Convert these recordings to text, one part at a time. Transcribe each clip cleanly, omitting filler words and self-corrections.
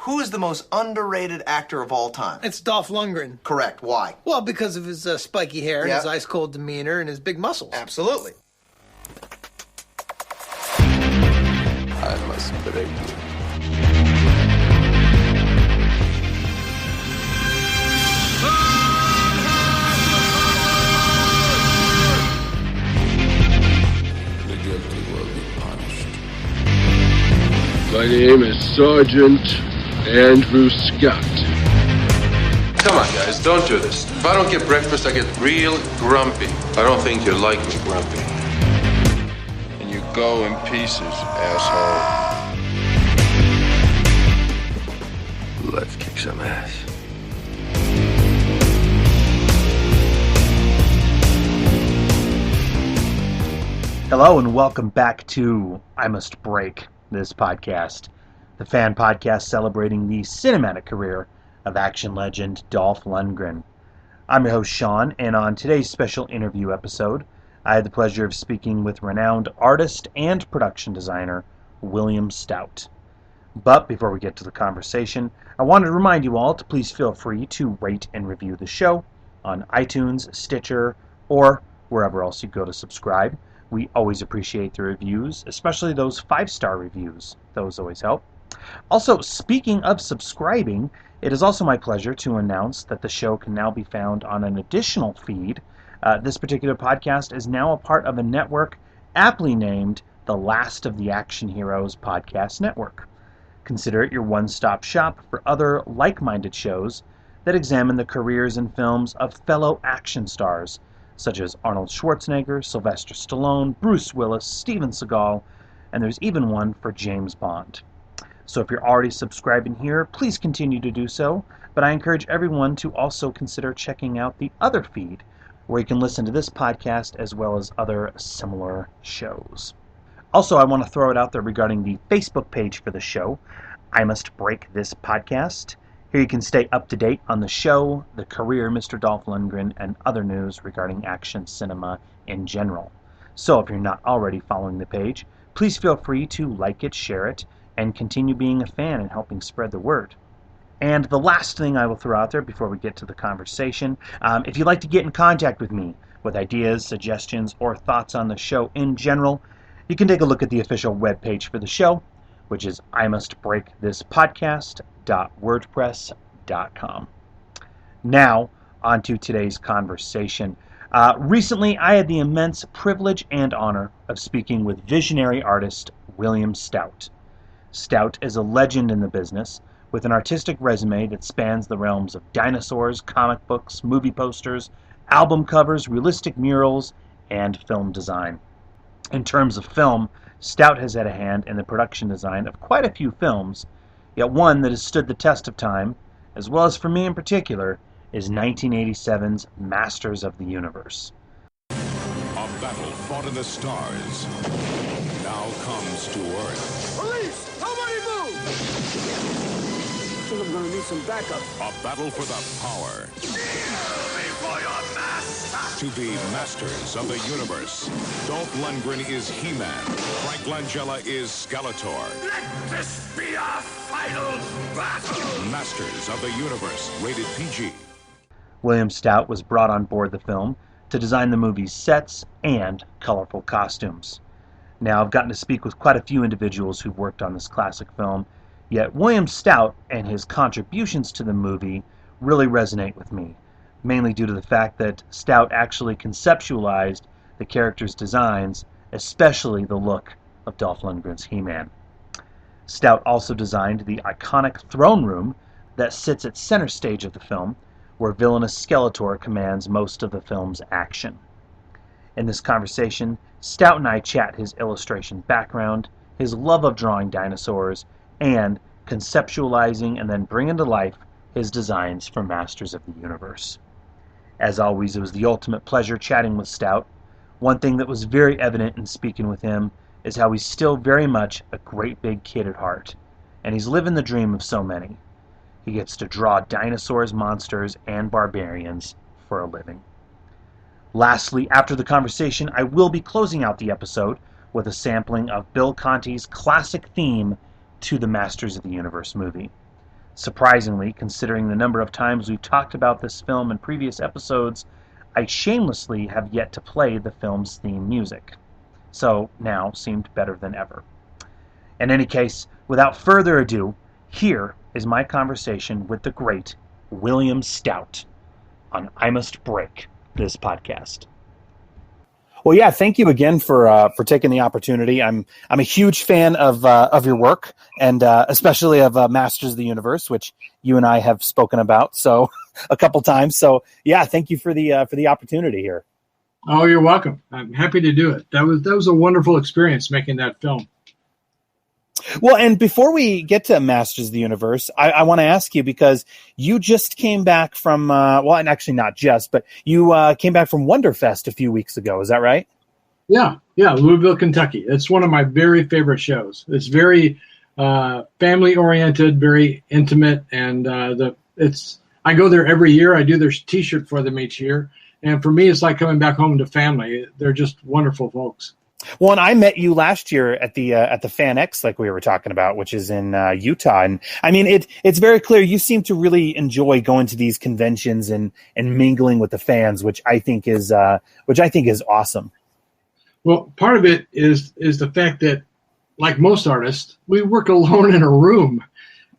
Who is the most underrated actor of all time? It's Dolph Lundgren. Correct. Why? Well, because of his spiky hair, and his ice-cold demeanor, and his big muscles. Absolutely. I must break you. The guilty will be punished. My name is Sergeant Andrew Scott. Come on, guys, don't do this. If I don't get breakfast, I get real grumpy. I don't think you like me grumpy. And you go in pieces, asshole. Let's kick some ass. Hello and welcome back to I Must Break This Podcast, the fan podcast celebrating the cinematic career of action legend Dolph Lundgren. I'm your host Sean, and on today's special interview episode, I had the pleasure of speaking with renowned artist and production designer William Stout. But before we get to the conversation, I wanted to remind you all to please feel free to rate and review the show on iTunes, Stitcher, or wherever else you go to subscribe. We always appreciate the reviews, especially those 5-star reviews. Those always help. Also, speaking of subscribing, it is also my pleasure to announce that the show can now be found on an additional feed. This particular podcast is now a part of a network aptly named the Last of the Action Heroes Podcast Network. Consider it your one-stop shop for other like-minded shows that examine the careers and films of fellow action stars, such as Arnold Schwarzenegger, Sylvester Stallone, Bruce Willis, Steven Seagal, and there's even one for James Bond. So if you're already subscribing here, please continue to do so, but I encourage everyone to also consider checking out the other feed, where you can listen to this podcast as well as other similar shows. Also, I want to throw it out there regarding the Facebook page for the show, I Must Break This Podcast. Here you can stay up to date on the show, the career of Mr. Dolph Lundgren, and other news regarding action cinema in general. So if you're not already following the page, please feel free to like it, share it, and continue being a fan and helping spread the word. And the last thing I will throw out there before we get to the conversation, if you'd like to get in contact with me with ideas, suggestions, or thoughts on the show in general, you can take a look at the official webpage for the show, which is imustbreakthispodcast.wordpress.com. Now, on to today's conversation. Recently, I had the immense privilege and honor of speaking with visionary artist William Stout. Stout is a legend in the business, with an artistic resume that spans the realms of dinosaurs, comic books, movie posters, album covers, realistic murals, and film design. In terms of film, Stout has had a hand in the production design of quite a few films, yet one that has stood the test of time, as well as for me in particular, is 1987's Masters of the Universe. A battle fought in the stars now comes to Earth. Police! Nobody move! I think I'm gonna need some backup. A battle for the power to be masters of the universe. Dolph Lundgren is He-Man. Frank Langella is Skeletor. Let this be our final battle! Masters of the Universe, rated PG. William Stout was brought on board the film to design the movie's sets and colorful costumes. Now, I've gotten to speak with quite a few individuals who've worked on this classic film, yet William Stout and his contributions to the movie really resonate with me, mainly due to the fact that Stout actually conceptualized the characters' designs, especially the look of Dolph Lundgren's He-Man. Stout also designed the iconic throne room that sits at center stage of the film, where villainous Skeletor commands most of the film's action. In this conversation, Stout and I chat his illustration background, his love of drawing dinosaurs, and conceptualizing and then bringing to life his designs for Masters of the Universe. As always, it was the ultimate pleasure chatting with Stout. One thing that was very evident in speaking with him is how he's still very much a great big kid at heart, and he's living the dream of so many. He gets to draw dinosaurs, monsters, and barbarians for a living. Lastly, after the conversation, I will be closing out the episode with a sampling of Bill Conti's classic theme to the Masters of the Universe movie. Surprisingly, considering the number of times we've talked about this film in previous episodes, I shamelessly have yet to play the film's theme music. So now seemed better than ever. In any case, without further ado, here is my conversation with the great William Stout on I Must Break This Podcast. Well, yeah, thank you again for taking the opportunity. I'm a huge fan of your work, and especially of Masters of the Universe, which you and I have spoken about a couple times. So yeah, thank you for the opportunity here. Oh, you're welcome. I'm happy to do it. That was a wonderful experience making that film. Well, and before we get to Masters of the Universe, I want to ask you, because you just came back from, and actually not just, but you came back from Wonderfest a few weeks ago. Is that right? Yeah, Louisville, Kentucky. It's one of my very favorite shows. It's very family-oriented, very intimate, and I go there every year. I do their T-shirt for them each year, and for me, it's like coming back home to family. They're just wonderful folks. Well, and I met you last year at the Fan X, like we were talking about, which is in Utah, and I mean it's very clear you seem to really enjoy going to these conventions and mingling with the fans, which I think is awesome. Well, part of it is the fact that, like most artists, we work alone in a room,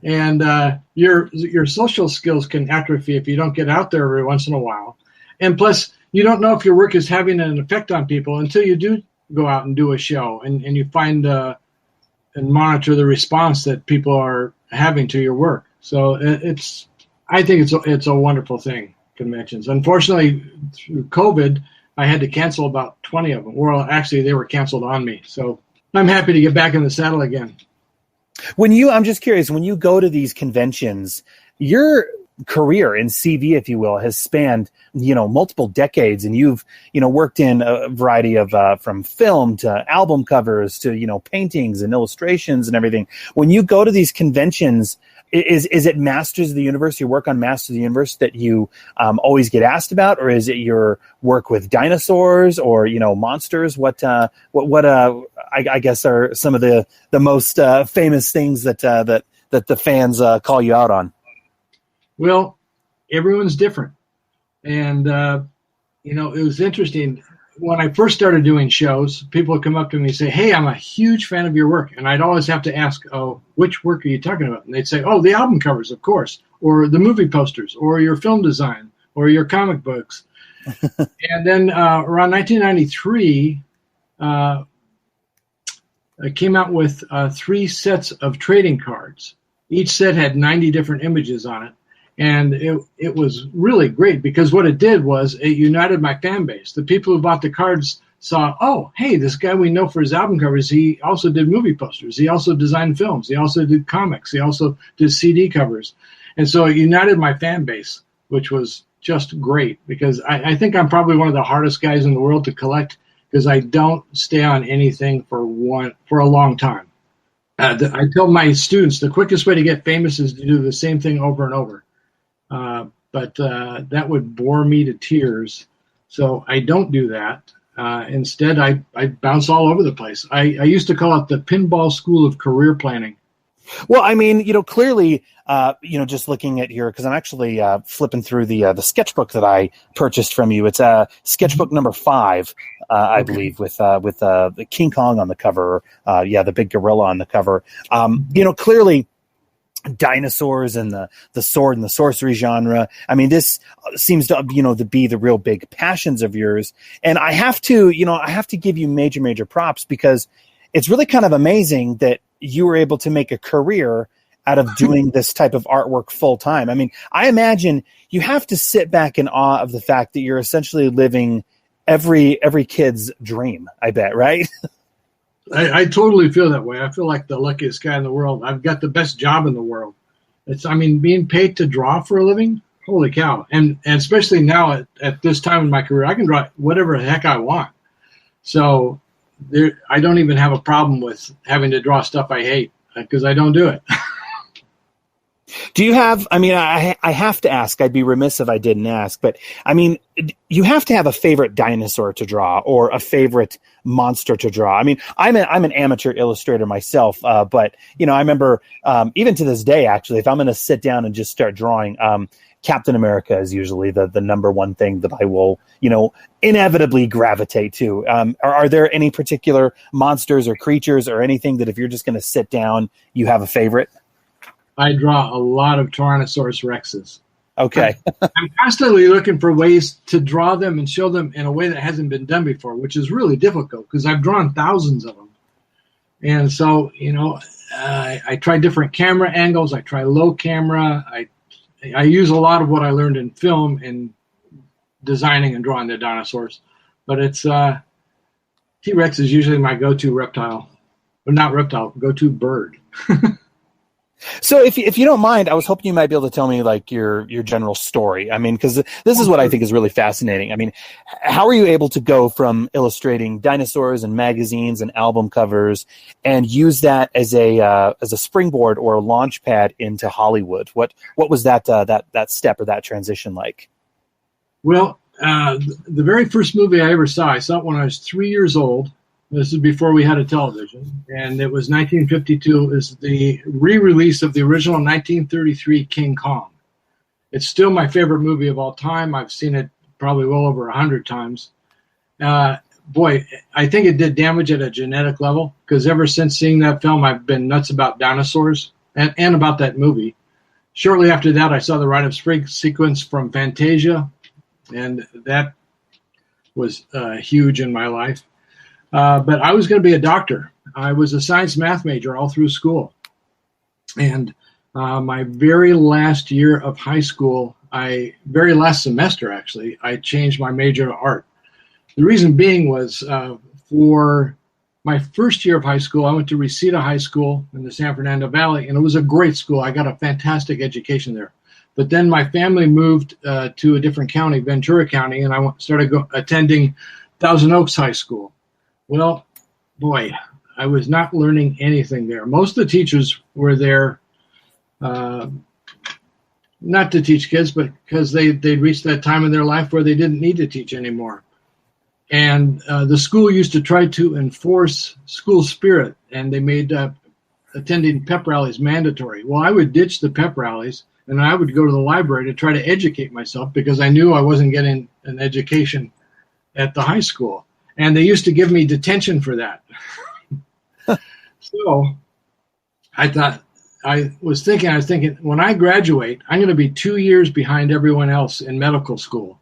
and your social skills can atrophy if you don't get out there every once in a while, and plus you don't know if your work is having an effect on people until you do go out and do a show, and you find and monitor the response that people are having to your work. So I think it's a wonderful thing, conventions. Unfortunately, through COVID, I had to cancel about 20 of them. Well, actually, they were canceled on me. So I'm happy to get back in the saddle again. I'm just curious, when you go to these conventions, your career in CV, if you will, has spanned, multiple decades, and you've, worked in a variety of, from film to album covers to, paintings and illustrations and everything. When you go to these conventions, is it Masters of the Universe, your work on Masters of the Universe, that you always get asked about, or is it your work with dinosaurs or, monsters? What I guess are some of the most famous things that the fans call you out on? Well, everyone's different. And, it was interesting. When I first started doing shows, people would come up to me and say, "Hey, I'm a huge fan of your work." And I'd always have to ask, "Oh, which work are you talking about?" And they'd say, "Oh, the album covers, of course, or the movie posters, or your film design, or your comic books." And then around 1993, I came out with 3 sets of trading cards. Each set had 90 different images on it. And it was really great, because what it did was it united my fan base. The people who bought the cards saw, oh, hey, this guy we know for his album covers, he also did movie posters. He also designed films. He also did comics. He also did CD covers. And so it united my fan base, which was just great, because I think I'm probably one of the hardest guys in the world to collect, because I don't stay on anything for a long time. I tell my students the quickest way to get famous is to do the same thing over and over. But that would bore me to tears. So I don't do that. Instead, I bounce all over the place. I used to call it the pinball school of career planning. Well, I mean, clearly, just looking at because I'm actually flipping through the sketchbook that I purchased from you. It's sketchbook number 5, I believe, with the King Kong on the cover. The big gorilla on the cover. Clearly, dinosaurs and the sword and the sorcery genre. I mean, this seems to to be the real big passions of yours. And I have to give you major props, because it's really kind of amazing that you were able to make a career out of doing this type of artwork full time. I mean, I imagine you have to sit back in awe of the fact that you're essentially living every kid's dream, I bet, right? I totally feel that way. I feel like the luckiest guy in the world. I've got the best job in the world. Being paid to draw for a living, holy cow. And especially now at this time in my career, I can draw whatever the heck I want. So I don't even have a problem with having to draw stuff I hate, because I don't do it. Do you have, I mean, I have to ask, I'd be remiss if I didn't ask, but I mean, you have to have a favorite dinosaur to draw or a favorite monster to draw. I mean, I'm an amateur illustrator myself, but, you know, I remember even to this day, actually, if I'm going to sit down and just start drawing, Captain America is usually the number one thing that I will, you know, inevitably gravitate to. Are there any particular monsters or creatures or anything that if you're just going to sit down, you have a favorite? I draw a lot of Tyrannosaurus Rexes. Okay. I'm constantly looking for ways to draw them and show them in a way that hasn't been done before, which is really difficult because I've drawn thousands of them. And so, you know, I try different camera angles. I try low camera. I use a lot of what I learned in film in designing and drawing the dinosaurs. But it's T-Rex is usually my go-to reptile. Or not reptile, go-to bird. So if you don't mind, I was hoping you might be able to tell me like your general story. I mean, because this is what I think is really fascinating. I mean, how are you able to go from illustrating dinosaurs and magazines and album covers and use that as a springboard or a launch pad into Hollywood? What was that step or that transition like? Well, the very first movie I ever saw it when I was 3 years old. This is before we had a television, and it was 1952. Is the re-release of the original 1933 King Kong. It's still my favorite movie of all time. I've seen it probably well over 100 times. Boy, I think it did damage at a genetic level because ever since seeing that film, I've been nuts about dinosaurs and about that movie. Shortly after that, I saw the Rite of Spring sequence from Fantasia, and that was huge in my life. But I was going to be a doctor. I was a science math major all through school. And my very last year of high school, very last semester actually, I changed my major to art. The reason being was for my first year of high school, I went to Reseda High School in the San Fernando Valley, and it was a great school. I got a fantastic education there. But then my family moved to a different county, Ventura County, and I started attending Thousand Oaks High School. Well, boy, I was not learning anything there. Most of the teachers were there not to teach kids, but because they'd reached that time in their life where they didn't need to teach anymore. And the school used to try to enforce school spirit, and they made attending pep rallies mandatory. Well, I would ditch the pep rallies, and I would go to the library to try to educate myself because I knew I wasn't getting an education at the high school. And they used to give me detention for that. So I was thinking, when I graduate, I'm going to be 2 years behind everyone else in medical school.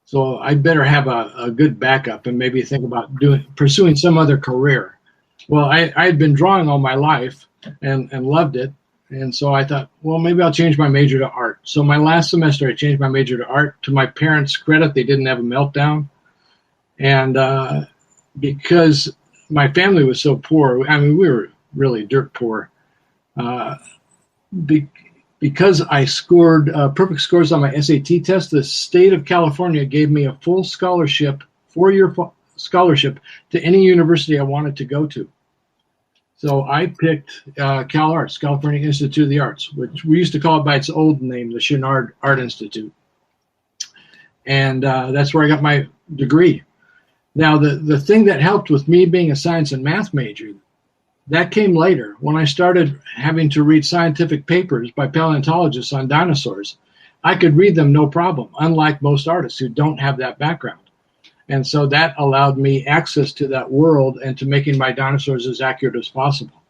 So I better have a good backup and maybe think about pursuing some other career. Well, I had been drawing all my life and loved it. And so I thought, well, maybe I'll change my major to art. So my last semester, I changed my major to art. To my parents' credit, they didn't have a meltdown. And because my family was so poor, I mean, we were really dirt poor. Because I scored perfect scores on my SAT test, the state of California gave me a full scholarship, 4-year scholarship to any university I wanted to go to. So I picked Cal Arts, California Institute of the Arts, which we used to call it by its old name, the Chenard Art Institute. And that's where I got my degree. Now, the thing that helped with me being a science and math major, that came later when I started having to read scientific papers by paleontologists on dinosaurs. I could read them no problem, unlike most artists who don't have that background. And so that allowed me access to that world and to making my dinosaurs as accurate as possible.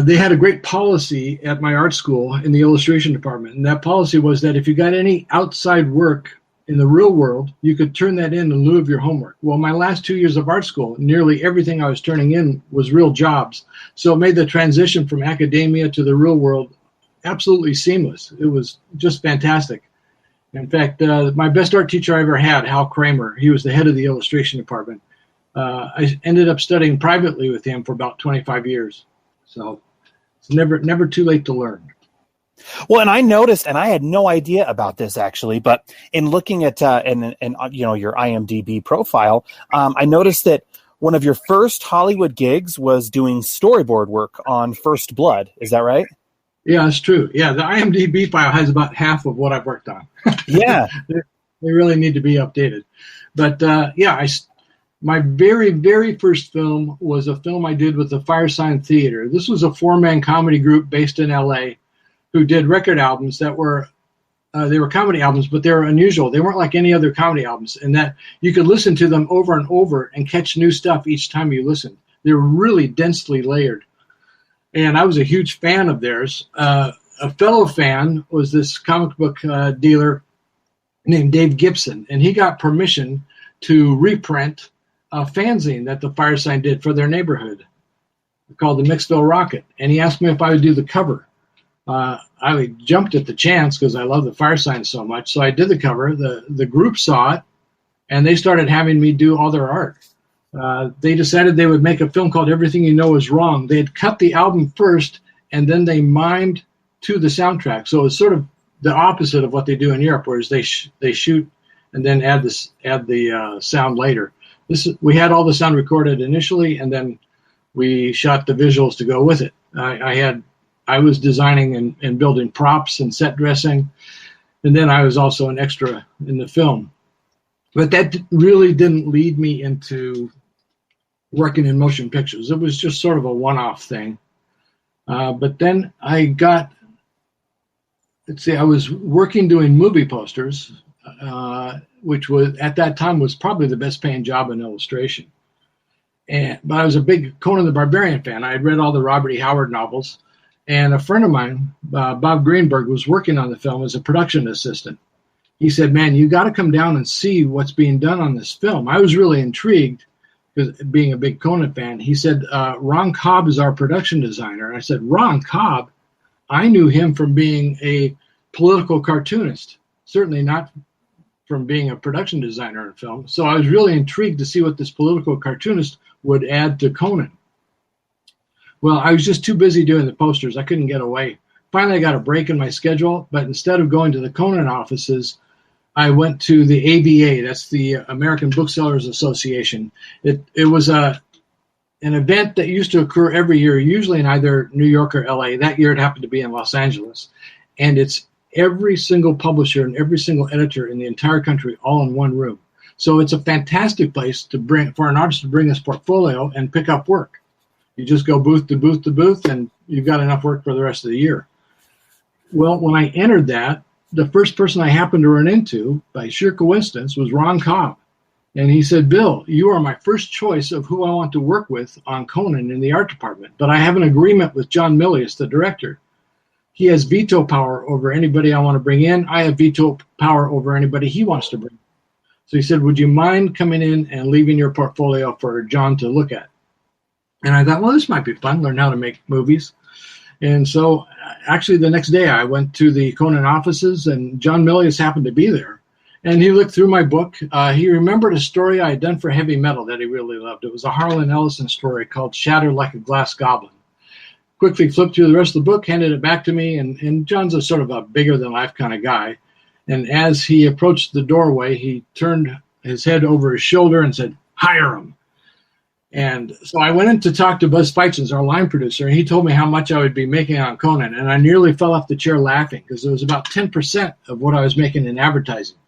They had a great policy at my art school in the illustration department. And that policy was that if you got any outside work in the real world, you could turn that in lieu of your homework. Well, my last 2 years of art school, nearly everything I was turning in was real jobs. So it made the transition from academia to the real world absolutely seamless. It was just fantastic. In fact, my best art teacher I ever had, Hal Kramer, he was the head of the illustration department. I ended up studying privately with him for about 25 years. So it's never too late to learn. Well, and I noticed, and I had no idea about this actually, but in looking at and you know, your IMDb profile, I noticed that one of your first Hollywood gigs was doing storyboard work on First Blood. Is that right? Yeah, it's true. Yeah, the IMDb file has about half of what I've worked on. Yeah. They really need to be updated. But my very, very first film was a film I did with the Firesign Theater. This was a 4-man comedy group based in LA who did record albums that were they were comedy albums, but they were unusual. They weren't like any other comedy albums in that you could listen to them over and over and catch new stuff each time you listened. They were really densely layered. And I was a huge fan of theirs. A fellow fan was this comic book dealer named Dave Gibson, and he got permission to reprint a fanzine that the Firesign did for their neighborhood called the Mixville Rocket. And he asked me if I would do the cover. I jumped at the chance because I love the Firesign so much. So I did the cover. The group saw it, and they started having me do all their art. They decided they would make a film called Everything You Know Is Wrong. They had cut the album first, and then they mimed to the soundtrack. So it's sort of the opposite of what they do in Europe, whereas they shoot and then add the sound later. We had all the sound recorded initially, and then we shot the visuals to go with it. I was designing and building props and set dressing, and then I was also an extra in the film. But that really didn't lead me into working in motion pictures. It was just sort of a one-off thing. But then I was working doing movie posters, which was at that time was probably the best paying job in illustration. But I was a big Conan the Barbarian fan. I had read all the Robert E. Howard novels, and a friend of mine, Bob Greenberg, was working on the film as a production assistant. He said, "Man, you got to come down and see what's being done on this film." I was really intrigued because being a big Conan fan. He said, "Ron Cobb is our production designer." And I said, "Ron Cobb? I knew him from being a political cartoonist, certainly not from being a production designer in film." So I was really intrigued to see what this political cartoonist would add to Conan. Well, I was just too busy doing the posters. I couldn't get away. Finally, I got a break in my schedule, but instead of going to the Conan offices, I went to the ABA. That's the American Booksellers Association. It was an event that used to occur every year, usually in either New York or LA. That year it happened to be in Los Angeles. And it's every single publisher and every single editor in the entire country all in one room. So it's a fantastic place for an artist to bring his portfolio and pick up work. You just go booth to booth to booth, and you've got enough work for the rest of the year. Well, when I entered that, the first person I happened to run into, by sheer coincidence, was Ron Cobb. And he said, "Bill, you are my first choice of who I want to work with on Conan in the art department, but I have an agreement with John Milius, the director. He has veto power over anybody I want to bring in. I have veto power over anybody he wants to bring." So he said, "Would you mind coming in and leaving your portfolio for John to look at?" And I thought, well, this might be fun, learn how to make movies. And so actually the next day I went to the Conan offices, and John Milius happened to be there. And he looked through my book. He remembered a story I had done for heavy metal that he really loved. It was a Harlan Ellison story called Shattered Like a Glass Goblin. Quickly flipped through the rest of the book, handed it back to me, and John's a sort of a bigger-than-life kind of guy. And as he approached the doorway, he turned his head over his shoulder and said, "Hire him." And so I went in to talk to Buzz Feitzens, our line producer, and he told me how much I would be making on Conan. And I nearly fell off the chair laughing because it was about 10% of what I was making in advertising.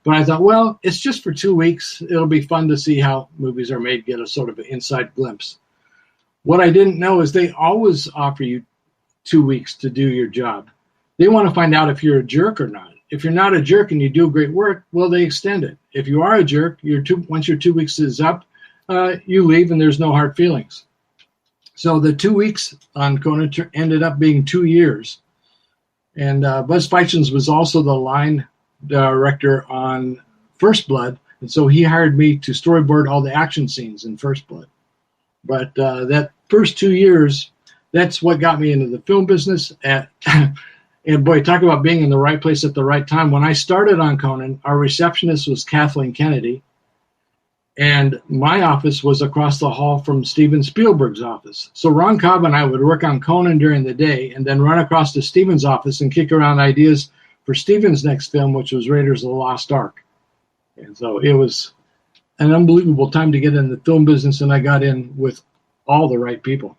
But I thought, well, it's just for 2 weeks. It'll be fun to see how movies are made, get a sort of an inside glimpse. What I didn't know is they always offer you 2 weeks to do your job. They want to find out if you're a jerk or not. If you're not a jerk and you do great work, well, they extend it. If you are a jerk, once your 2 weeks is up, you leave and there's no hard feelings. So the 2 weeks on Conan ended up being 2 years. And Buzz Feitzens was also the line director on First Blood. And so he hired me to storyboard all the action scenes in First Blood. But that first 2 years, that's what got me into the film business. And boy, talk about being in the right place at the right time. When I started on Conan, our receptionist was Kathleen Kennedy. And my office was across the hall from Steven Spielberg's office. So Ron Cobb and I would work on Conan during the day and then run across to Steven's office and kick around ideas for Steven's next film, which was Raiders of the Lost Ark. And so it was an unbelievable time to get in the film business, and I got in with all the right people.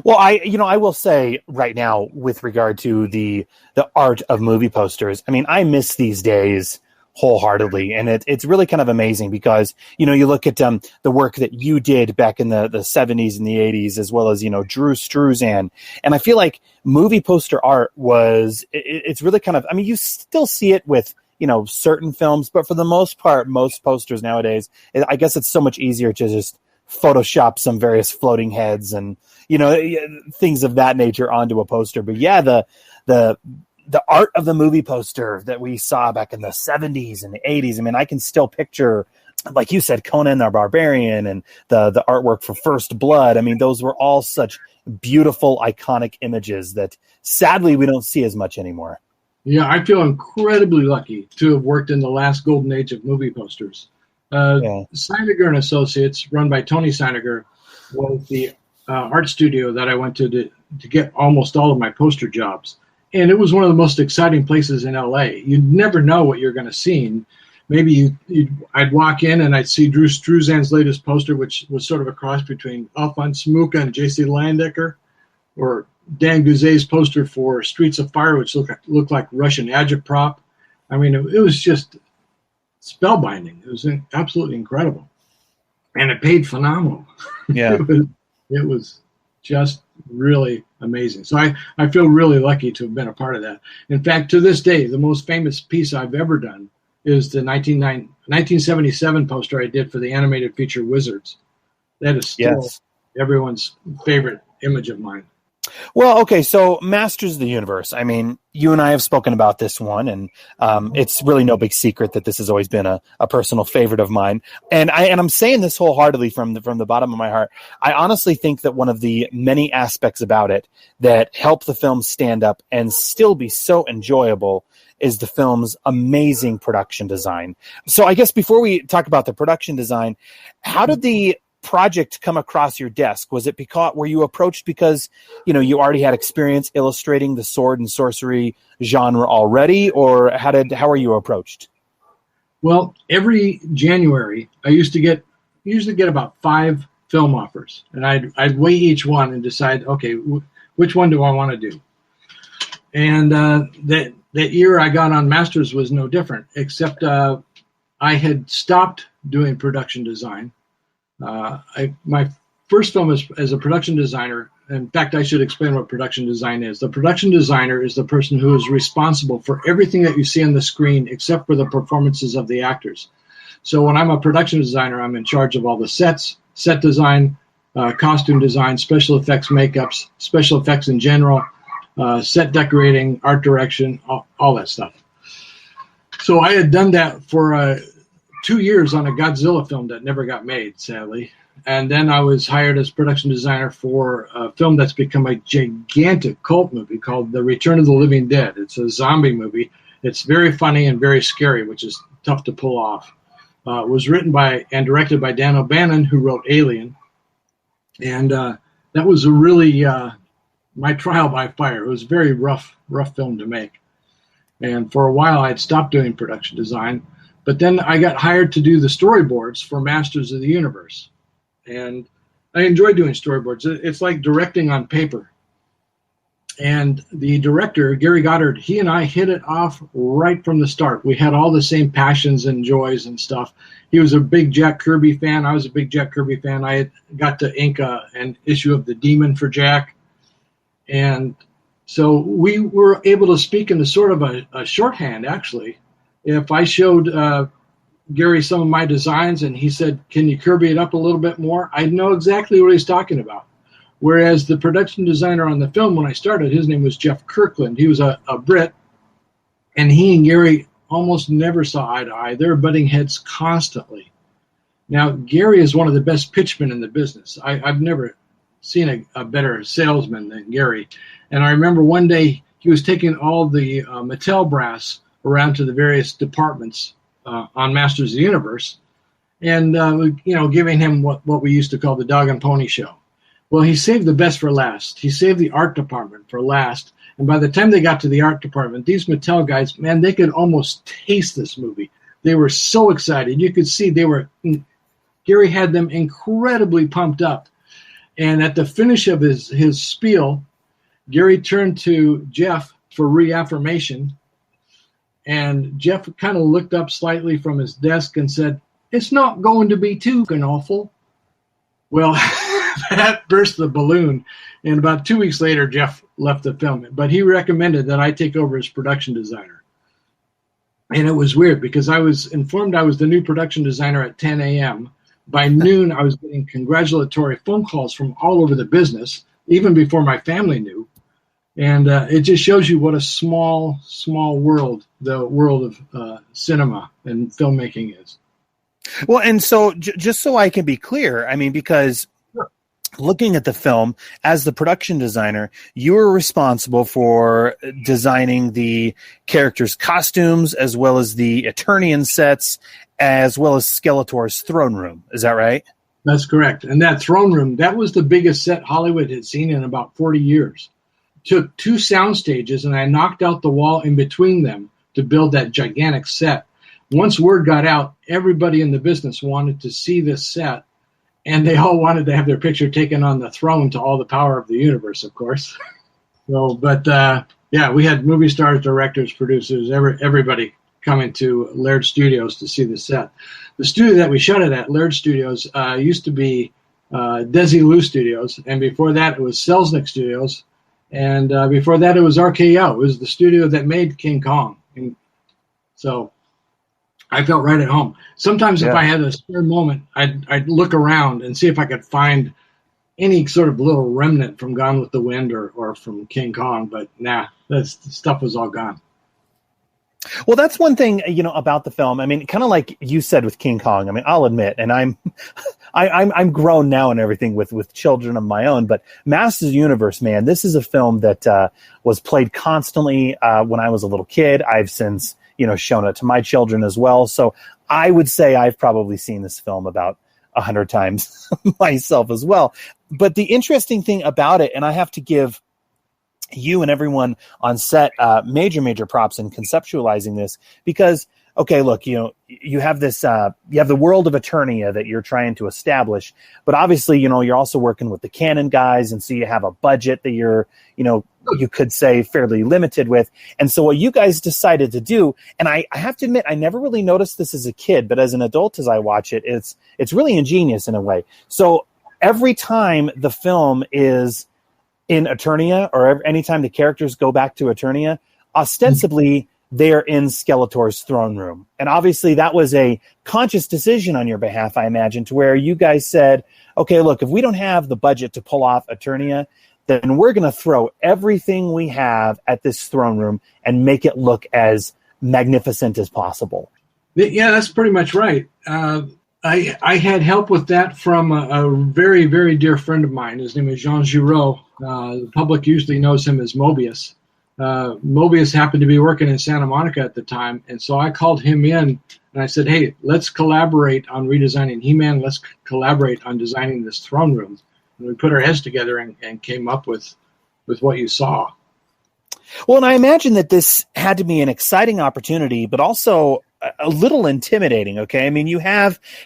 Well, I will say right now with regard to the art of movie posters, I mean, I miss these days wholeheartedly, and it's really kind of amazing because you look at the work that you did back in the 70s and the 80s, as well as Drew Struzan, and I feel like movie poster art it's really kind of, I mean, you still see it with certain films, but for the most part, most posters nowadays, I guess it's so much easier to just Photoshop some various floating heads and things of that nature onto a poster. But yeah, the art of the movie poster that we saw back in the 70s and the 80s, I mean, I can still picture, like you said, Conan the Barbarian and the artwork for First Blood. I mean, those were all such beautiful, iconic images that sadly we don't see as much anymore. Yeah, I feel incredibly lucky to have worked in the last golden age of movie posters. Seiniger and Associates, run by Tony Seiniger, was the art studio that I went to get almost all of my poster jobs. And it was one of the most exciting places in LA. You'd never know what you're going to see. Maybe I'd walk in and I'd see Drew Struzan's latest poster, which was sort of a cross between Alphonse Mucha and J.C. Landecker, or Dan Gouzet's poster for Streets of Fire, which looked like Russian agitprop. I mean, it was just spellbinding. It was absolutely incredible. And it paid phenomenal. Yeah. It was just really amazing. So I feel really lucky to have been a part of that. In fact, to this day, the most famous piece I've ever done is the 1977 poster I did for the animated feature Wizards. That is still everyone's favorite image of mine. Well, okay, so Masters of the Universe. I mean, you and I have spoken about this one, and it's really no big secret that this has always been a personal favorite of mine. And I'm saying this wholeheartedly from the bottom of my heart. I honestly think that one of the many aspects about it that help the film stand up and still be so enjoyable is the film's amazing production design. So I guess before we talk about the production design, how did the project come across your desk? Was it were you approached because you already had experience illustrating the sword and sorcery genre already, or how are you approached? Well, every January I usually get about 5 film offers, and I'd weigh each one and decide, okay, which one do I want to do? And that year I got on Masters was no different, except I had stopped doing production design. My first film as a production designer, in fact, I should explain what production design is. The production designer is the person who is responsible for everything that you see on the screen except for the performances of the actors. So when I'm a production designer, I'm in charge of all the sets, set design, costume design, special effects, makeups, special effects in general, set decorating, art direction, all that stuff. So I had done that for 2 years on a Godzilla film that never got made, sadly. And then I was hired as production designer for a film that's become a gigantic cult movie called The Return of the Living Dead. It's a zombie movie. It's very funny and very scary, which is tough to pull off. It was written by and directed by Dan O'Bannon, who wrote Alien. And that was a really my trial by fire. It was a very rough film to make. And for a while, I'd stopped doing production design. But then I got hired to do the storyboards for Masters of the Universe. And I enjoy doing storyboards. It's like directing on paper. And the director, Gary Goddard, he and I hit it off right from the start. We had all the same passions and joys and stuff. He was a big Jack Kirby fan. I was a big Jack Kirby fan. I had got to ink an issue of The Demon for Jack. And so we were able to speak in a sort of a shorthand, actually. If I showed Gary some of my designs and he said, can you Kirby it up a little bit more? I'd know exactly what he's talking about. Whereas the production designer on the film, when I started, his name was Jeff Kirkland. He was a Brit, and he and Gary almost never saw eye to eye. They were butting heads constantly. Now, Gary is one of the best pitchmen in the business. I've never seen a better salesman than Gary. And I remember one day he was taking all the Mattel brass around to the various departments on Masters of the Universe, and giving him what we used to call the dog and pony show. Well, he saved the best for last. He saved the art department for last. And by the time they got to the art department, these Mattel guys, man, they could almost taste this movie. They were so excited. You could see Gary had them incredibly pumped up. And at the finish of his spiel, Gary turned to Jeff for reaffirmation. And Jeff kind of looked up slightly from his desk and said, "It's not going to be too awful." Well, that burst the balloon. And about 2 weeks later, Jeff left the film. But he recommended that I take over as production designer. And it was weird because I was informed I was the new production designer at 10 a.m. By noon, I was getting congratulatory phone calls from all over the business, even before my family knew. And it just shows you what a small world the world of cinema and filmmaking is. Well, and so just so I can be clear, I mean, because looking at the film as the production designer, you were responsible for designing the characters' costumes as well as the Eternian sets, as well as Skeletor's throne room. Is that right? That's correct. And that throne room, that was the biggest set Hollywood had seen in about 40 years. Took 2 sound stages, and I knocked out the wall in between them to build that gigantic set. Once word got out, everybody in the business wanted to see this set, and they all wanted to have their picture taken on the throne to all the power of the universe, of course. So, but yeah, we had movie stars, directors, producers, everybody coming to Laird Studios to see the set. The studio that we shot it at, Laird Studios, used to be Desilu Studios, and before that it was Selznick Studios, and before that it was RKO. It was the studio that made King Kong. And so I felt right at home. Sometimes if I had a spare moment, I'd look around and see if I could find any sort of little remnant from Gone with the Wind or from King Kong, but nah, that stuff was all gone. Well, that's one thing, about the film. I mean, kind of like you said with King Kong. I mean, I'll admit, and I'm grown now and everything with children of my own, but Masters of the Universe, man, this is a film that was played constantly when I was a little kid. I've since, shown it to my children as well. So I would say I've probably seen this film about 100 times myself as well. But the interesting thing about it, and I have to give you and everyone on set major props in conceptualizing this, because okay, look, you have this you have the world of Eternia that you're trying to establish, but obviously you're also working with the canon guys, and so you have a budget that you're you could say fairly limited with. And so what you guys decided to do, and I have to admit I never really noticed this as a kid, but as an adult as I watch it, it's really ingenious in a way. So every time the film is in Eternia, or anytime the characters go back to Eternia, ostensibly they're in Skeletor's throne room. And obviously that was a conscious decision on your behalf, I imagine, to where you guys said, okay, look, if we don't have the budget to pull off Eternia, then we're going to throw everything we have at this throne room and make it look as magnificent as possible. Yeah, that's pretty much right. I had help with that from a very, very dear friend of mine. His name is Jean Giraud. The public usually knows him as Mobius. Mobius happened to be working in Santa Monica at the time, and so I called him in, and I said, hey, let's collaborate on redesigning He-Man. Let's collaborate on designing this throne room. And we put our heads together and came up with what you saw. Well, and I imagine that this had to be an exciting opportunity, but also a little intimidating, okay? I mean,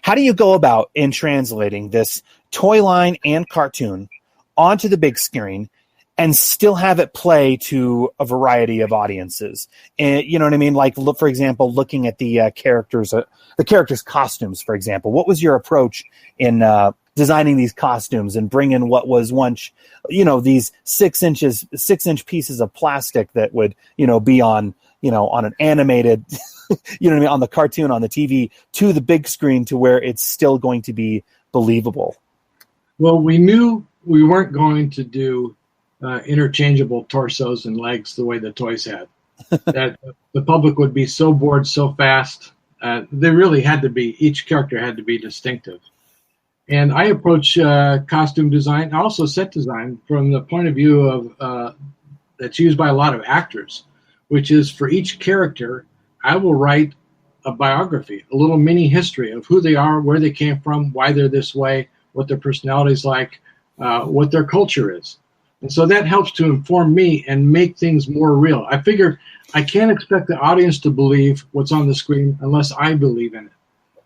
how do you go about in translating this toy line and cartoon onto the big screen and still have it play to a variety of audiences? And you know what I mean? Like, look, for example, looking at the characters' costumes, for example. What was your approach in designing these costumes and bringing what was once, these 6-inch pieces of plastic that would, be on an animated, on the cartoon, on the TV, to the big screen to where it's still going to be believable? Well, we knew we weren't going to do interchangeable torsos and legs the way the toys had. That the public would be so bored so fast. They really had to be, each character had to be distinctive. And I approach costume design, also set design, from the point of view of that's used by a lot of actors, which is for each character, I will write a biography, a little mini history of who they are, where they came from, why they're this way, what their personality is like, what their culture is. And so that helps to inform me and make things more real. I figure I can't expect the audience to believe what's on the screen unless I believe in it.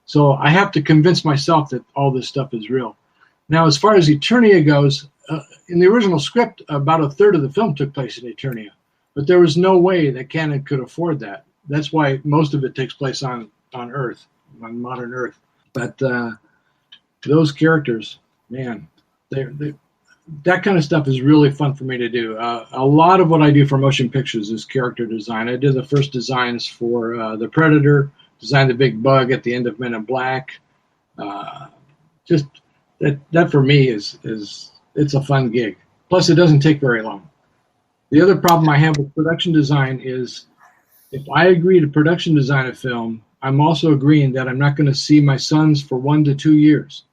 So I have to convince myself that all this stuff is real. Now, as far as Eternia goes, in the original script, about a third of the film took place in Eternia, but there was no way that Canon could afford that. That's why most of it takes place on Earth, on modern Earth. But those characters, man, that kind of stuff is really fun for me to do. A lot of what I do for motion pictures is character design. I did the first designs for The Predator, designed the big bug at the end of Men in Black. Just that for me is it's a fun gig. Plus, it doesn't take very long. The other problem I have with production design is if I agree to production design a film, I'm also agreeing that I'm not going to see my sons for 1 to 2 years.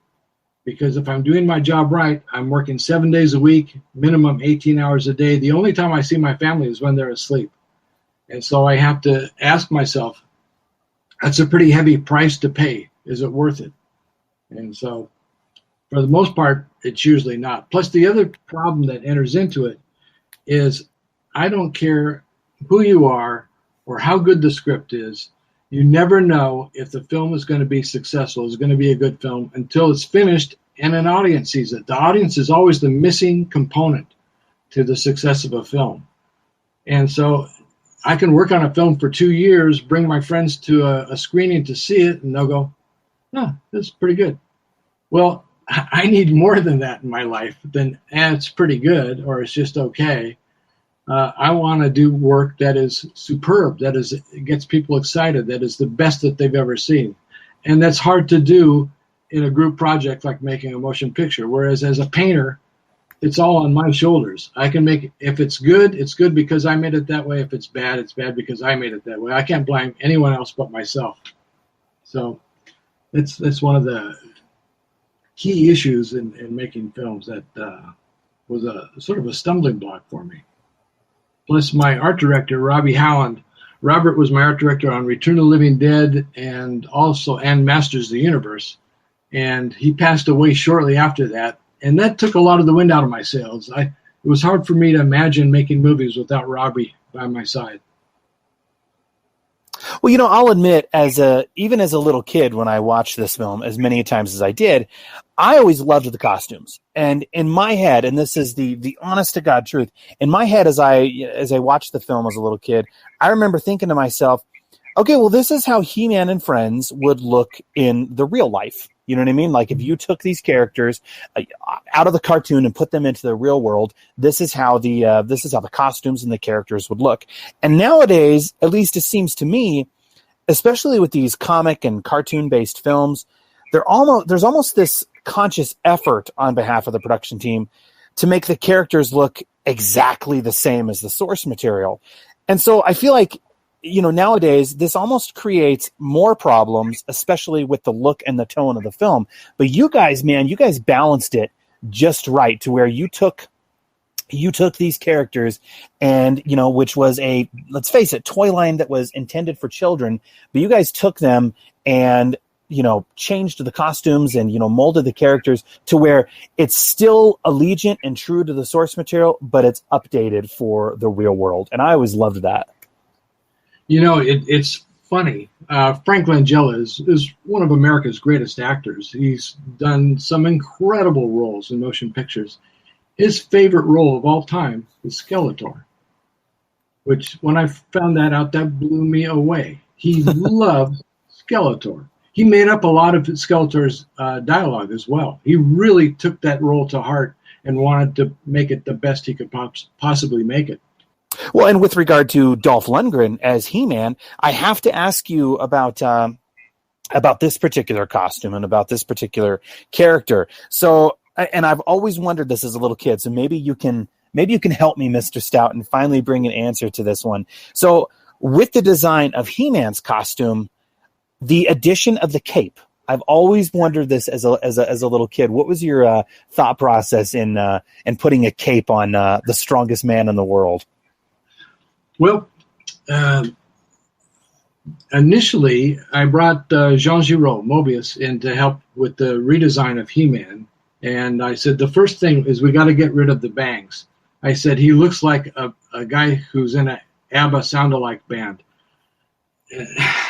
Because if I'm doing my job right, I'm working 7 days a week, minimum 18 hours a day. The only time I see my family is when they're asleep. And so I have to ask myself, that's a pretty heavy price to pay. Is it worth it? And so for the most part, it's usually not. Plus, the other problem that enters into it is I don't care who you are or how good the script is. You never know if the film is going to be successful, is going to be a good film until it's finished and an audience sees it. The audience is always the missing component to the success of a film. And so I can work on a film for 2 years, bring my friends to a screening to see it, and they'll go, "Oh, that's pretty good." Well, I need more than that in my life than, it's pretty good or it's just okay. I want to do work that is superb, that is gets people excited, that is the best that they've ever seen. And that's hard to do in a group project like making a motion picture. Whereas as a painter, it's all on my shoulders. I can make, if it's good because I made it that way. If it's bad because I made it that way. I can't blame anyone else but myself. So that's one of the key issues in making films that was a sort of a stumbling block for me. Plus, my art director, Robbie Howland. Robert was my art director on Return of the Living Dead and Masters of the Universe. And he passed away shortly after that. And that took a lot of the wind out of my sails. It was hard for me to imagine making movies without Robbie by my side. Well, I'll admit, even as a little kid, when I watched this film as many times as I did, I always loved the costumes. And in my head, and this is the honest to God truth, in my head as I watched the film as a little kid, I remember thinking to myself, okay, well, this is how He-Man and Friends would look in the real life. You know what I mean? Like if you took these characters out of the cartoon and put them into the real world, this is how the costumes and the characters would look. And nowadays, at least it seems to me, especially with these comic and cartoon-based films, there's almost this conscious effort on behalf of the production team to make the characters look exactly the same as the source material. And so I feel like, nowadays this almost creates more problems, especially with the look and the tone of the film. But you guys balanced it just right to where you took these characters and, which was let's face it, toy line that was intended for children, but you guys took them and, changed the costumes and, molded the characters to where it's still allegiant and true to the source material, but it's updated for the real world. And I always loved that. It's funny. Frank Langella is one of America's greatest actors. He's done some incredible roles in motion pictures. His favorite role of all time is Skeletor, which when I found that out, that blew me away. He loved Skeletor. He made up a lot of Skeletor's dialogue as well. He really took that role to heart and wanted to make it the best he could possibly make it. Well, and with regard to Dolph Lundgren as He-Man, I have to ask you about this particular costume and about this particular character. So, and I've always wondered this as a little kid. So maybe you can help me, Mr. Stout, and finally bring an answer to this one. So, with the design of He-Man's costume, the addition of the cape. I've always wondered this as a little kid. What was your thought process in putting a cape on the strongest man in the world? Well, initially, I brought Jean Giraud, Mobius, in to help with the redesign of He-Man. And I said, the first thing is we got to get rid of the bangs. I said, he looks like a guy who's in an ABBA sound-alike band.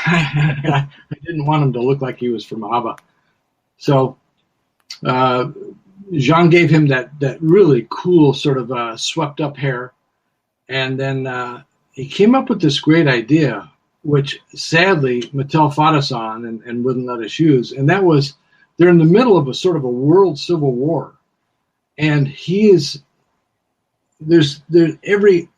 I didn't want him to look like he was from ABBA. So Jean gave him that really cool sort of swept up hair. And then he came up with this great idea, which sadly Mattel fought us on and wouldn't let us use. And that was, they're in the middle of a sort of a world civil war. And there's every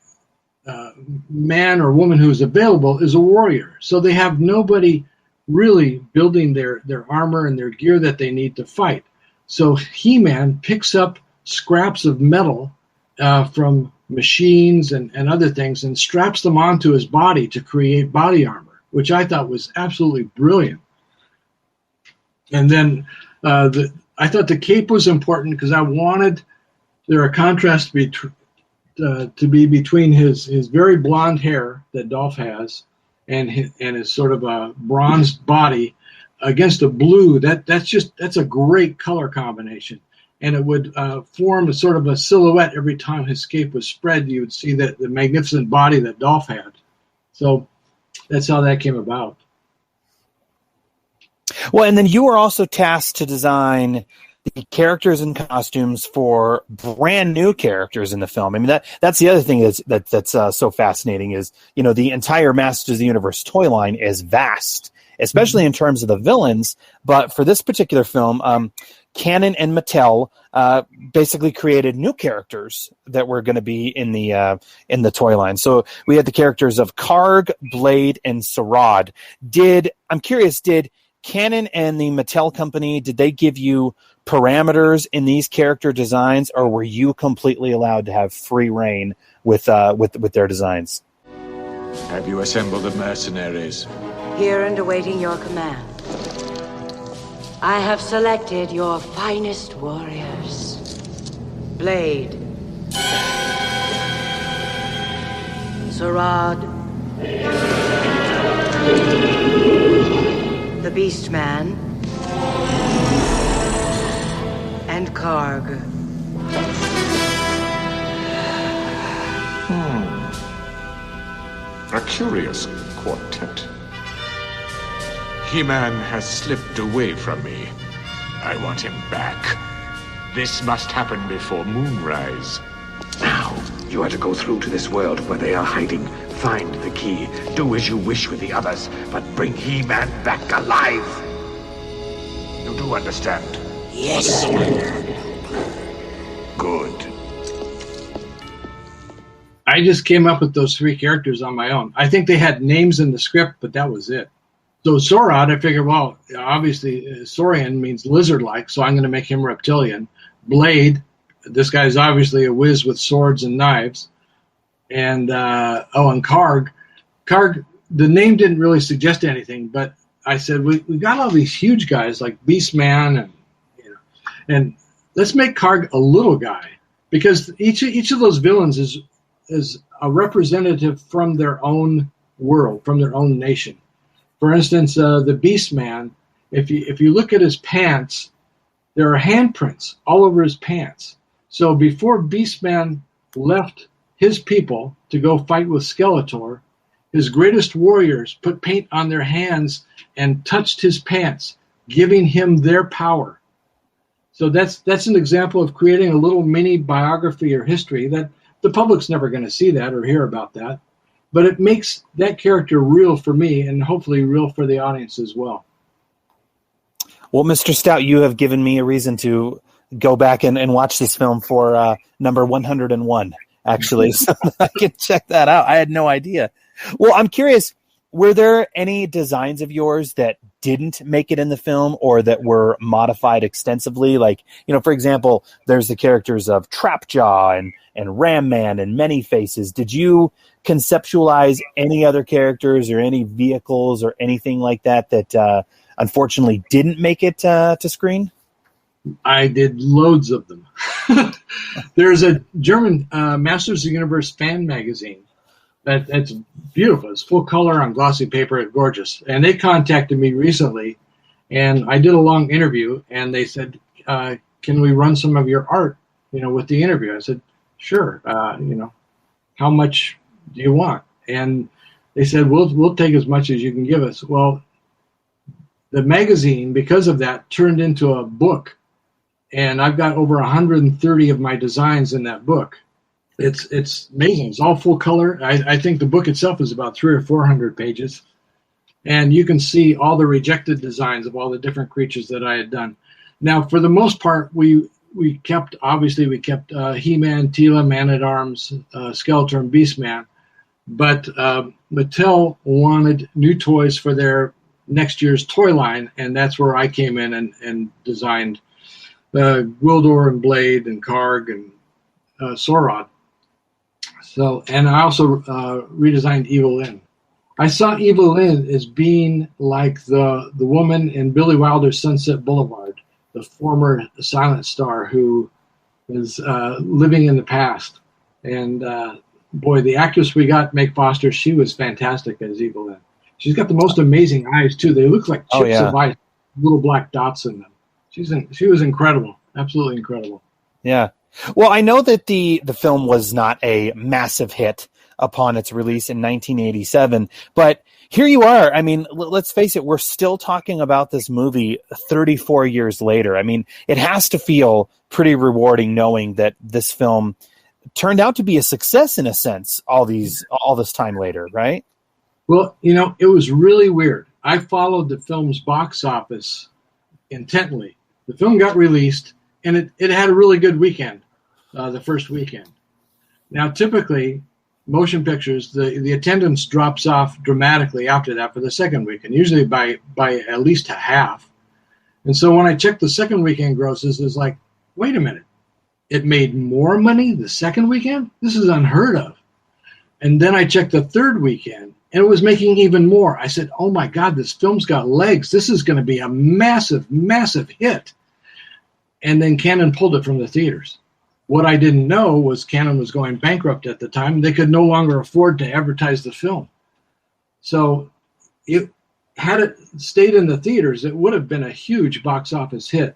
man or woman who is available is a warrior. So they have nobody really building their armor and their gear that they need to fight. So He-Man picks up scraps of metal from machines and other things and straps them onto his body to create body armor, which I thought was absolutely brilliant. And then I thought the cape was important because I wanted there a contrast to be between his very blonde hair that Dolph has and his sort of a bronzed body against a blue. That's a great color combination. And it would form a sort of a silhouette every time his cape was spread. You would see the magnificent body that Dolph had. So that's how that came about. Well, and then you were also tasked to design the characters and costumes for brand new characters in the film. I mean, that's the other thing that's so fascinating is, the entire Masters of the Universe toy line is vast, especially in terms of the villains. But for this particular film, Canon and Mattel basically created new characters that were going to be in the toy line. So we had the characters of Karg, Blade, and Storied. I'm curious, did Canon and the Mattel company, did they give you parameters in these character designs, or were you completely allowed to have free reign with their designs? Have you assembled the mercenaries? Here and awaiting your command. I have selected your finest warriors. Blade. Storied. The Beastman. And Karg. A curious quartet. He-Man has slipped away from me. I want him back. This must happen before moonrise. Now, you are to go through to this world where they are hiding. Find the key. Do as you wish with the others, but bring He-Man back alive. You do understand? Yes. Good. I just came up with those three characters on my own. I think they had names in the script, but that was it. So Storied, I figured, well, obviously Saurian means lizard-like, so I'm going to make him reptilian. Blade, this guy's obviously a whiz with swords and knives. And and Karg. Karg, the name didn't really suggest anything, but I said we got all these huge guys like Beastman and let's make Karg a little guy, because each of those villains is a representative from their own world, from their own nation. For instance, the Beastman, if you look at his pants, there are handprints all over his pants. So before Beastman left his people to go fight with Skeletor, his greatest warriors put paint on their hands and touched his pants, giving him their power. So that's an example of creating a little mini biography or history that the public's never going to see that or hear about that. But it makes that character real for me and hopefully real for the audience as well. Well, Mr. Stout, you have given me a reason to go back and watch this film for number 101, actually, so I can check that out. I had no idea. Well, I'm curious, were there any designs of yours that didn't make it in the film or that were modified extensively? Like, for example, there's the characters of Trapjaw and Ram Man and Many Faces. Did you conceptualize any other characters or any vehicles or anything like that unfortunately didn't make it to screen? I did loads of them. There's a German Masters of the Universe fan magazine that's beautiful. It's full color on glossy paper. It's gorgeous. And they contacted me recently, and I did a long interview, and they said, can we run some of your art, with the interview? I said, sure. How much do you want? And they said, we'll take as much as you can give us. Well, the magazine, because of that, turned into a book And I've got over 130 of my designs in that book. It's amazing. It's all full color. I think the book itself is about 300 or 400 pages. And you can see all the rejected designs of all the different creatures that I had done. Now, for the most part, we kept He-Man, Tila, Man-at-Arms, Skeletor, and Beastman. But Mattel wanted new toys for their next year's toy line, and that's where I came in and designed Gwildor and Blade and Karg and Sorod. So, and I also redesigned Evil Lyn. I saw Evil Lyn as being like the woman in Billy Wilder's Sunset Boulevard, the former silent star who is living in the past. And boy, the actress we got, Meg Foster, she was fantastic as Evil Lyn. She's got the most amazing eyes too. They look like chips of ice, little black dots in them. She was incredible, absolutely incredible. Yeah. Well, I know that the film was not a massive hit upon its release in 1987, but here you are. I mean, let's face it, we're still talking about this movie 34 years later. I mean, it has to feel pretty rewarding knowing that this film turned out to be a success in a sense all this time later, right? Well, it was really weird. I followed the film's box office intently. The film got released, and it had a really good weekend, the first weekend. Now, typically, motion pictures, the attendance drops off dramatically after that for the second weekend, usually by at least a half. And so when I checked the second weekend grosses, it's like, wait a minute, it made more money the second weekend? This is unheard of. And then I checked the third weekend, and it was making even more. I said, oh my God, this film's got legs. This is going to be a massive, massive hit. And then Canon pulled it from the theaters. What I didn't know was Canon was going bankrupt at the time. They could no longer afford to advertise the film. So had it stayed in the theaters, it would have been a huge box office hit.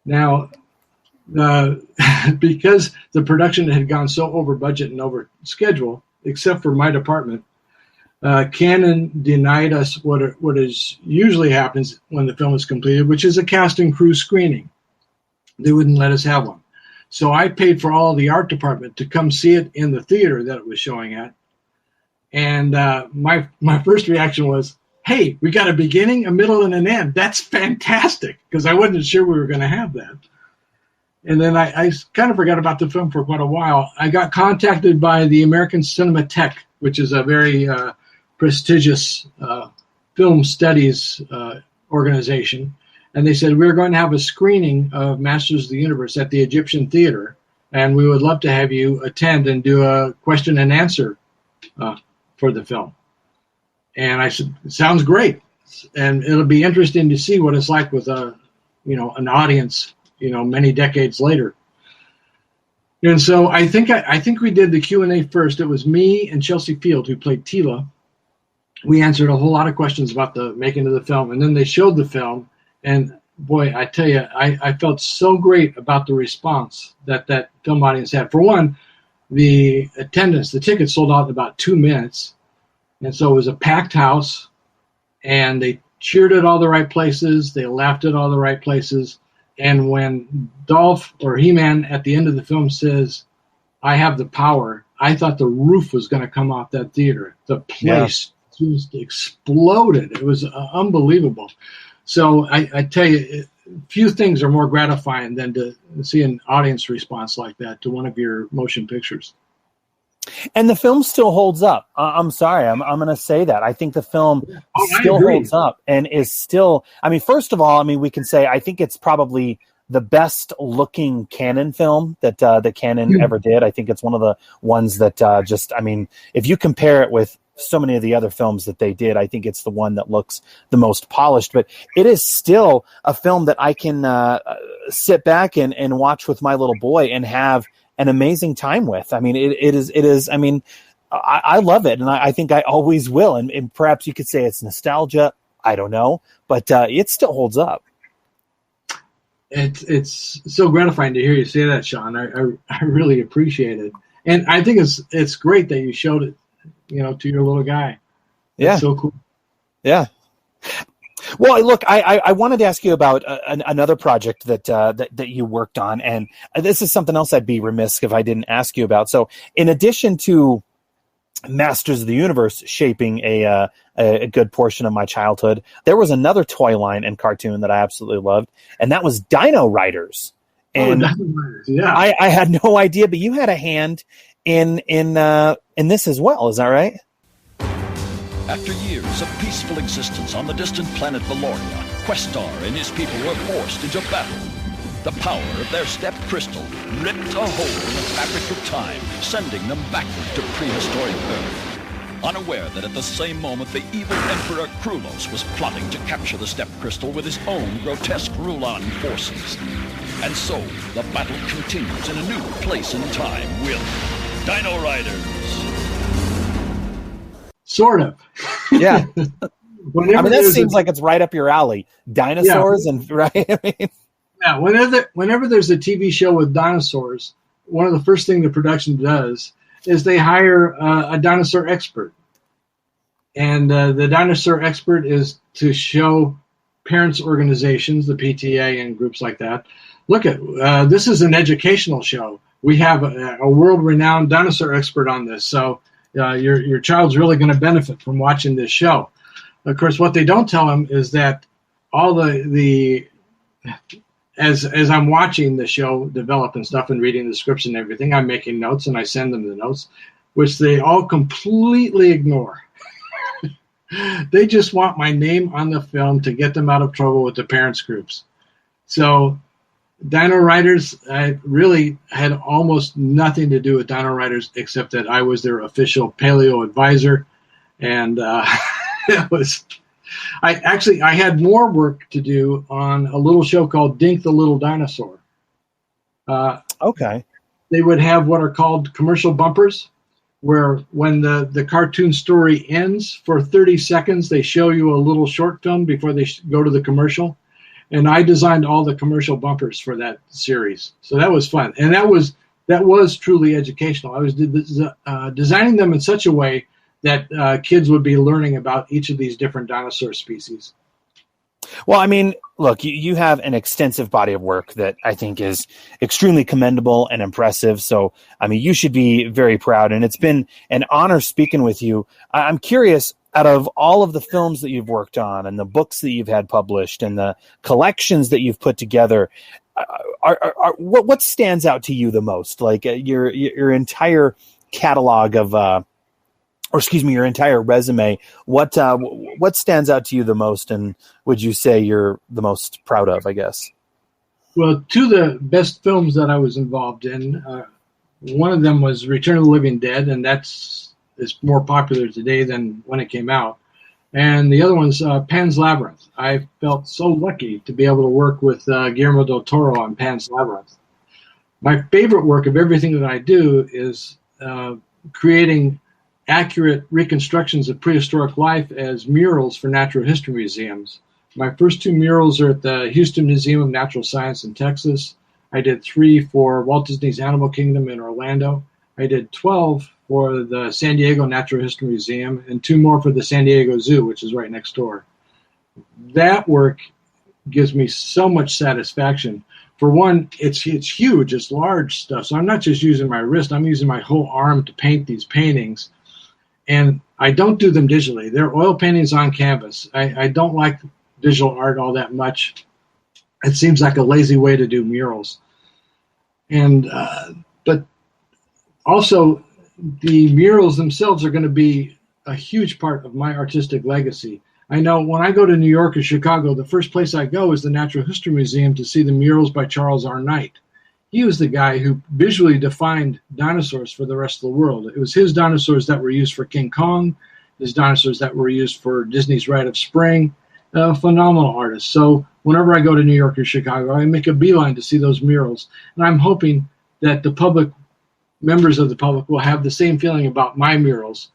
Now, because the production had gone so over budget and over schedule, except for my department, Canon denied us what is usually happens when the film is completed, which is a cast and crew screening. They wouldn't let us have one. So I paid for all the art department to come see it in the theater that it was showing at. And my first reaction was, hey, we got a beginning, a middle, and an end. That's fantastic, because I wasn't sure we were going to have that. And then I kind of forgot about the film for quite a while. I got contacted by the American Cinematheque, which is a very prestigious film studies organization. And they said, we're going to have a screening of Masters of the Universe at the Egyptian Theater, and we would love to have you attend and do a question and answer for the film. And I said, sounds great. And it'll be interesting to see what it's like with an audience, many decades later. And so I think we did the Q&A first. It was me and Chelsea Field, who played Tila. We answered a whole lot of questions about the making of the film, and then they showed the film. And boy, I tell you, I felt so great about the response that film audience had. For one, the attendance, the tickets sold out in about 2 minutes. And so it was a packed house, and they cheered at all the right places. They laughed at all the right places. And when Dolph or He-Man at the end of the film says, I have the power, I thought the roof was going to come off that theater. The place just exploded. It was unbelievable. So I tell you, few things are more gratifying than to see an audience response like that to one of your motion pictures. And the film still holds up. I'm sorry, I'm going to say that. I think the film still holds up and is still, first of all, we can say I think it's probably the best looking Canon film that Canon ever did. I think it's one of the ones that if you compare it with so many of the other films that they did, I think it's the one that looks the most polished, but it is still a film that I can sit back and watch with my little boy and have an amazing time with. I love it. And I think I always will. And perhaps you could say it's nostalgia. I don't know, but it still holds up. It's so gratifying to hear you say that, Sean. I really appreciate it. And I think it's great that you showed it, to your little guy. Yeah. That's so cool. Yeah. Well, look, I wanted to ask you about another project that you worked on, and this is something else I'd be remiss if I didn't ask you about. So, in addition to Masters of the Universe shaping a good portion of my childhood, there was another toy line and cartoon that I absolutely loved, and that was Dino Riders. And yeah, I had no idea, but you had a hand in this as well. Is that right? After years of peaceful existence on the distant planet Valoria, Questar and his people were forced into battle. The power of their step crystal ripped a hole in the fabric of time, sending them backward to prehistoric Earth. Unaware that at the same moment the evil Emperor Krulos was plotting to capture the step crystal with his own grotesque Rulon forces. And so, the battle continues in a new place and time with Dino Riders. Sort of. Yeah. I mean, that seems like it's right up your alley. Dinosaurs and right. I mean, yeah. Whenever there's a TV show with dinosaurs, one of the first things the production does is they hire a dinosaur expert, and the dinosaur expert is to show parents' organizations, the PTA and groups like that, look at this is an educational show. We have a world-renowned dinosaur expert on this, so. Your child's really going to benefit from watching this show. Of course, what they don't tell them is that all the as I'm watching the show develop and stuff and reading the scripts and everything, I'm making notes and I send them the notes, which they all completely ignore. They just want my name on the film to get them out of trouble with the parents groups. So Dino Riders, I really had almost nothing to do with Dino Riders except that I was their official paleo advisor, and it was. I had more work to do on a little show called Dink the Little Dinosaur. Okay. They would have what are called commercial bumpers, where when the cartoon story ends for 30 seconds, they show you a little short film before they go to the commercial. And I designed all the commercial bumpers for that series. So that was fun. And that was truly educational. I was designing them in such a way that kids would be learning about each of these different dinosaur species. Well, I mean, look, you have an extensive body of work that I think is extremely commendable and impressive. So, I mean, you should be very proud. And it's been an honor speaking with you. I'm curious, out of all of the films that you've worked on and the books that you've had published and the collections that you've put together, what stands out to you the most? Like your entire catalog of, your entire resume. What stands out to you the most, and would you say you're the most proud of? I guess. Well, two of the best films that I was involved in, one of them was Return of the Living Dead, and it's more popular today than when it came out. And the other one's Pan's Labyrinth. I felt so lucky to be able to work with Guillermo del Toro on Pan's Labyrinth. My favorite work of everything that I do is creating accurate reconstructions of prehistoric life as murals for natural history museums. My first two murals are at the Houston Museum of Natural Science in Texas. I did 3 for Walt Disney's Animal Kingdom in Orlando. I did 12 for the San Diego Natural History Museum, and 2 more for the San Diego Zoo, which is right next door. That work gives me so much satisfaction. For one, it's huge, it's large stuff. So I'm not just using my wrist, I'm using my whole arm to paint these paintings. And I don't do them digitally. They're oil paintings on canvas. I don't like digital art all that much. It seems like a lazy way to do murals. And but also, the murals themselves are going to be a huge part of my artistic legacy. I know when I go to New York or Chicago, the first place I go is the Natural History Museum to see the murals by Charles R. Knight. He was the guy who visually defined dinosaurs for the rest of the world. It was his dinosaurs that were used for King Kong, his dinosaurs that were used for Disney's Rite of Spring. Phenomenal artist. So whenever I go to New York or Chicago, I make a beeline to see those murals. And I'm hoping that the public, members of the public, will have the same feeling about my murals.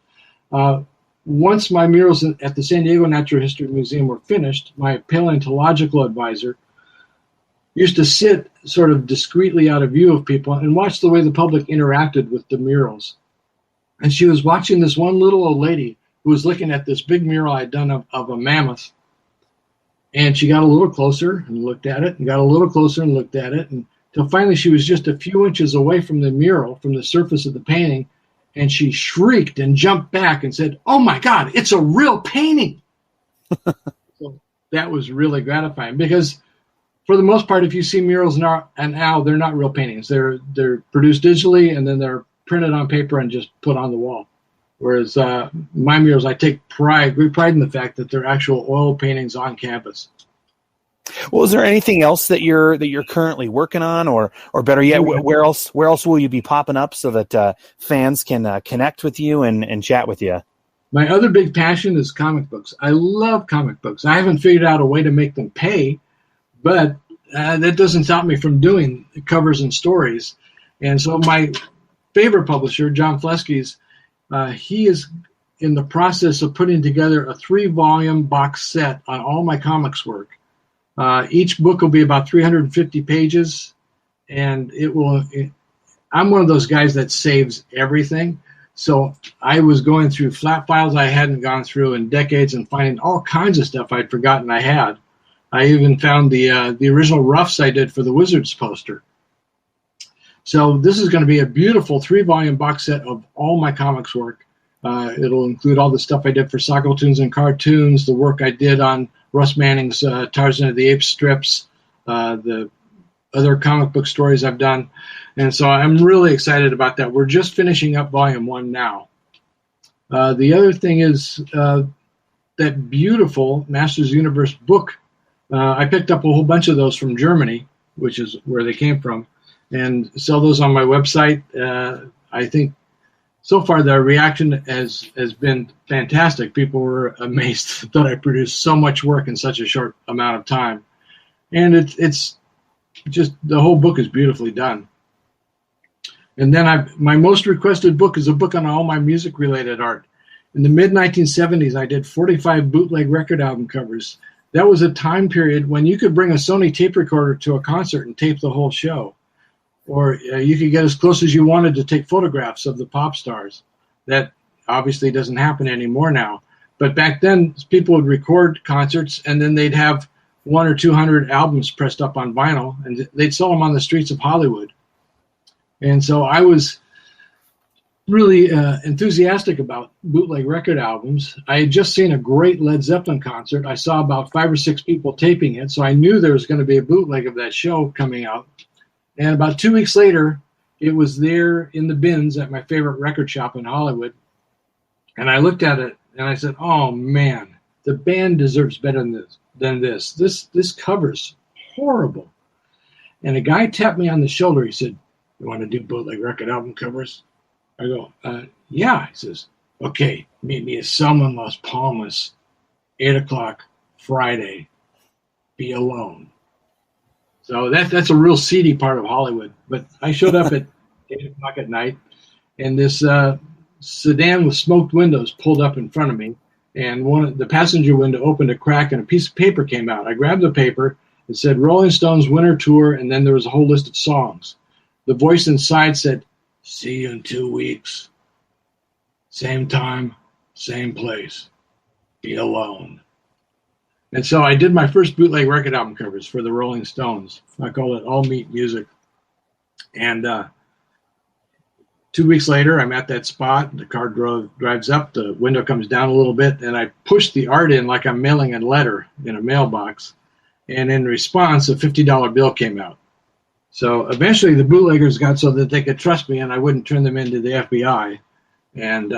Once my murals at the San Diego Natural History Museum were finished, my paleontological advisor used to sit sort of discreetly out of view of people and watch the way the public interacted with the murals. And she was watching this one little old lady who was looking at this big mural I'd done of a mammoth. And she got a little closer and looked at it, and got a little closer and looked at it, until finally she was just a few inches away from the mural, from the surface of the painting, and she shrieked and jumped back and said, "Oh my God, it's a real painting!" So that was really gratifying, because for the most part, if you see murals now, they're not real paintings. They're produced digitally, and then they're printed on paper and just put on the wall. Whereas my murals, I take great pride in the fact that they're actual oil paintings on canvas. Well, is there anything else that you're currently working on, or better yet, where else will you be popping up so that fans can connect with you and chat with you? My other big passion is comic books. I love comic books. I haven't figured out a way to make them pay, but that doesn't stop me from doing covers and stories. And so my favorite publisher, John Flesky's, he is in the process of putting together a 3-volume box set on all my comics work. Each book will be about 350 pages, and I'm one of those guys that saves everything. So I was going through flat files I hadn't gone through in decades and finding all kinds of stuff I'd forgotten I had. I even found the original roughs I did for the Wizards poster. So this is going to be a beautiful 3-volume box set of all my comics work. It'll include all the stuff I did for Sockletoons and cartoons, the work I did on Russ Manning's Tarzan of the Apes strips, the other comic book stories I've done. And so I'm really excited about that. We're just finishing up Volume 1 now. The other thing is that beautiful Masters of the Universe book. I picked up a whole bunch of those from Germany, which is where they came from, and sell those on my website. I think so far the reaction has been fantastic. People were amazed that I produced so much work in such a short amount of time. And it's just, the whole book is beautifully done. And then my most requested book is a book on all my music-related art. In the mid-1970s, I did 45 bootleg record album covers. That was a time period when you could bring a Sony tape recorder to a concert and tape the whole show. Or you could get as close as you wanted to take photographs of the pop stars. That obviously doesn't happen anymore now. But back then, people would record concerts, and then they'd have 100 or 200 albums pressed up on vinyl, and they'd sell them on the streets of Hollywood. And so I was really enthusiastic about bootleg record albums. I had just seen a great Led Zeppelin concert. I saw about 5 or 6 people taping it, so I knew there was going to be a bootleg of that show coming out. And about 2 weeks later, it was there in the bins at my favorite record shop in Hollywood. And I looked at it and I said, "Oh man, the band deserves better than this. This cover's horrible." And a guy tapped me on the shoulder. He said, "You want to do bootleg record album covers?" I go, "Yeah." He says, "Okay, meet me at Selma in Las Palmas, 8 o'clock Friday. Be alone." So that's a real seedy part of Hollywood. But I showed up at 8 o'clock at night, and this sedan with smoked windows pulled up in front of me, and the passenger window opened a crack, and a piece of paper came out. I grabbed the paper. It said Rolling Stones Winter Tour, and then there was a whole list of songs. The voice inside said, "See you in 2 weeks. Same time, same place. Be alone." And so I did my first bootleg record album covers for the Rolling Stones. I call it All Meat Music. And 2 weeks later, I'm at that spot. The car drives up. The window comes down a little bit. And I push the art in like I'm mailing a letter in a mailbox. And in response, a $50 bill came out. So eventually the bootleggers got so that they could trust me and I wouldn't turn them into the FBI. And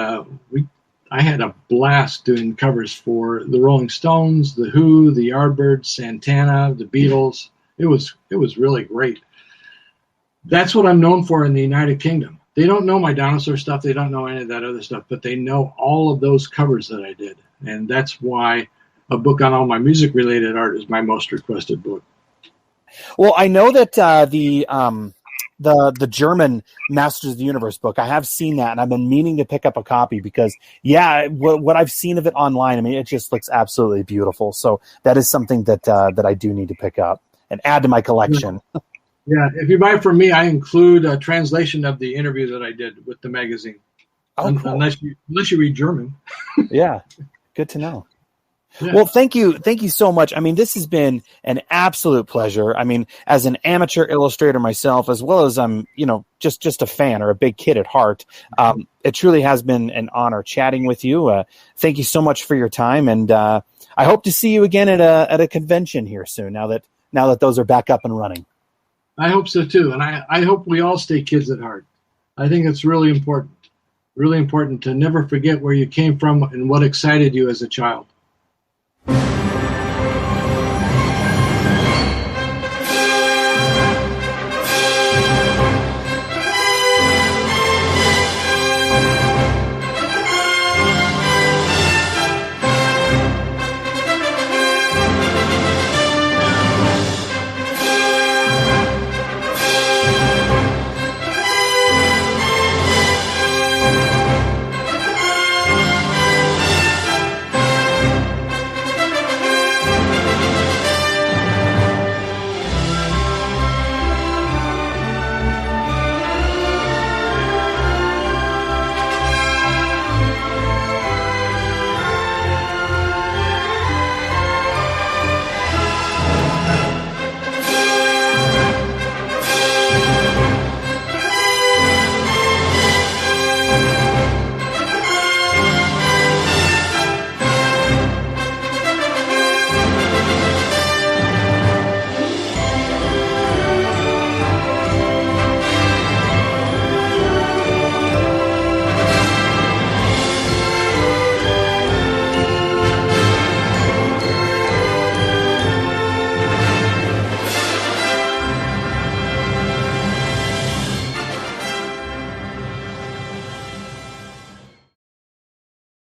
I had a blast doing covers for the Rolling Stones, The Who, the Yardbirds, Santana, the Beatles. It was really great. That's what I'm known for in the United Kingdom. They don't know my dinosaur stuff. They don't know any of that other stuff, but they know all of those covers that I did. And that's why a book on all my music-related art is my most requested book. Well, I know that the German Masters of the Universe book, I have seen that, and I've been meaning to pick up a copy because, what I've seen of it online, I mean, it just looks absolutely beautiful. So that is something that I do need to pick up and add to my collection. Yeah, if you buy it from me, I include a translation of the interview that I did with the magazine. Oh, cool. Unless you read German. Yeah, good to know. Yeah. Well, thank you so much. I mean, this has been an absolute pleasure. I mean, as an amateur illustrator myself, as well as I'm, just a fan or a big kid at heart, it truly has been an honor chatting with you. Thank you so much for your time, and I hope to see you again at a convention here soon. Now that those are back up and running. I hope so too, and I hope we all stay kids at heart. I think it's really important to never forget where you came from and what excited you as a child.